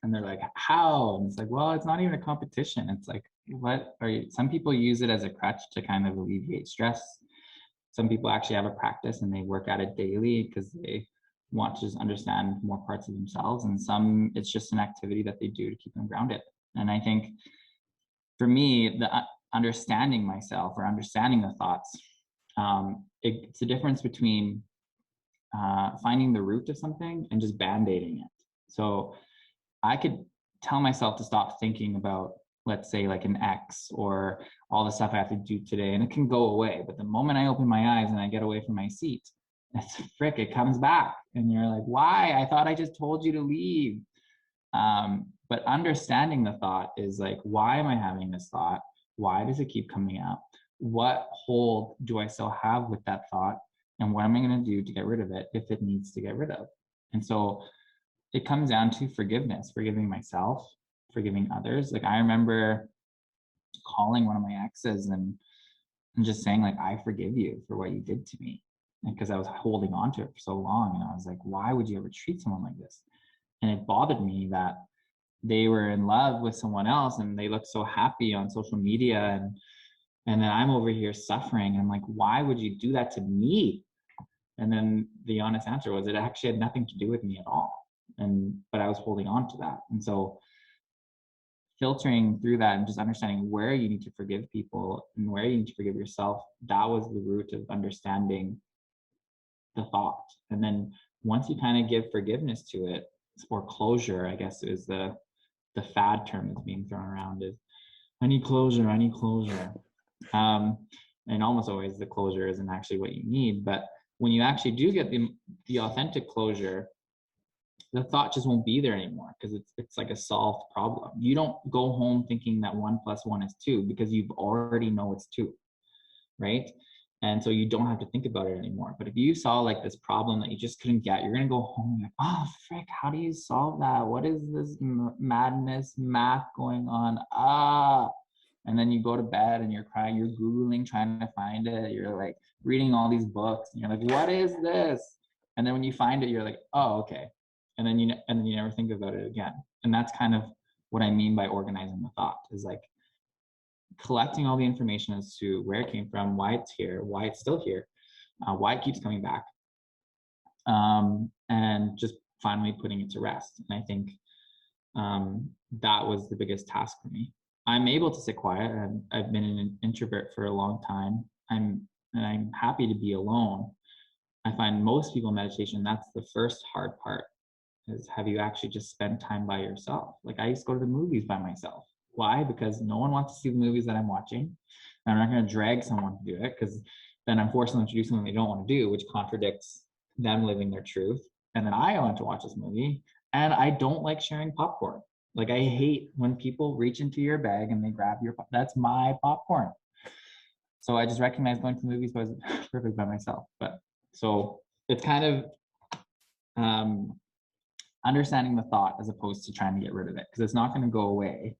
And they're like, how? And it's like, well, it's not even a competition. It's like, what are you? Some people use it as a crutch to kind of alleviate stress. Some people actually have a practice and they work at it daily because they want to just understand more parts of themselves. And some, it's just an activity that they do to keep them grounded. And I think for me, the understanding myself or understanding the thoughts, it's a difference between finding the root of something and just band-aiding it. So I could tell myself to stop thinking about, let's say, like an ex or all the stuff I have to do today, and it can go away. But the moment I open my eyes and I get away from my seat, it's frick, it comes back. And you're like, why? I thought I just told you to leave. But understanding the thought is like, why am I having this thought? Why does it keep coming up? What hold do I still have with that thought? And what am I going to do to get rid of it if it needs to get rid of? And so it comes down to forgiveness, forgiving myself, forgiving others. Like I remember calling one of my exes and just saying like, I forgive you for what you did to me. Because I was holding on to it for so long. And I was like, why would you ever treat someone like this? And it bothered me that they were in love with someone else and they looked so happy on social media. And then I'm over here suffering. And I'm like, why would you do that to me? And then the honest answer was it actually had nothing to do with me at all. But I was holding on to that. And so filtering through that and just understanding where you need to forgive people and where you need to forgive yourself, that was the root of understanding the thought. And then once you kind of give forgiveness to it, or closure, I guess is the fad term that's being thrown around, is I need closure, I need closure. And almost always the closure isn't actually what you need. But when you actually do get the authentic closure, the thought just won't be there anymore because it's like a solved problem. You don't go home thinking that 1 + 1 is 2 because you already know it's 2, right? And so you don't have to think about it anymore. But if you saw like this problem that you just couldn't get, you're going to go home and like, oh, frick, how do you solve that? What is this madness math going on? And then you go to bed and you're crying, you're Googling, trying to find it. You're like reading all these books and you're like, what is this? And then when you find it, you're like, oh, okay. And then you never think about it again. And that's kind of what I mean by organizing the thought, is like collecting all the information as to where it came from, why it's here, why it's still here, why it keeps coming back, and just finally putting it to rest. And I think that was the biggest task for me. I'm able to sit quiet. I've been an introvert for a long time. I'm happy to be alone. I find most people in meditation, that's the first hard part, is have you actually just spent time by yourself? Like I used to go to the movies by myself. Why? Because no one wants to see the movies that I'm watching. And I'm not going to drag someone to do it because then I'm forcing them to do something they don't want to do, which contradicts them living their truth. And then I want to watch this movie and I don't like sharing popcorn. Like I hate when people reach into your bag and they grab that's my popcorn. So I just recognize going to the movies was perfect by myself. But so it's kind of understanding the thought as opposed to trying to get rid of it, because it's not going to go away.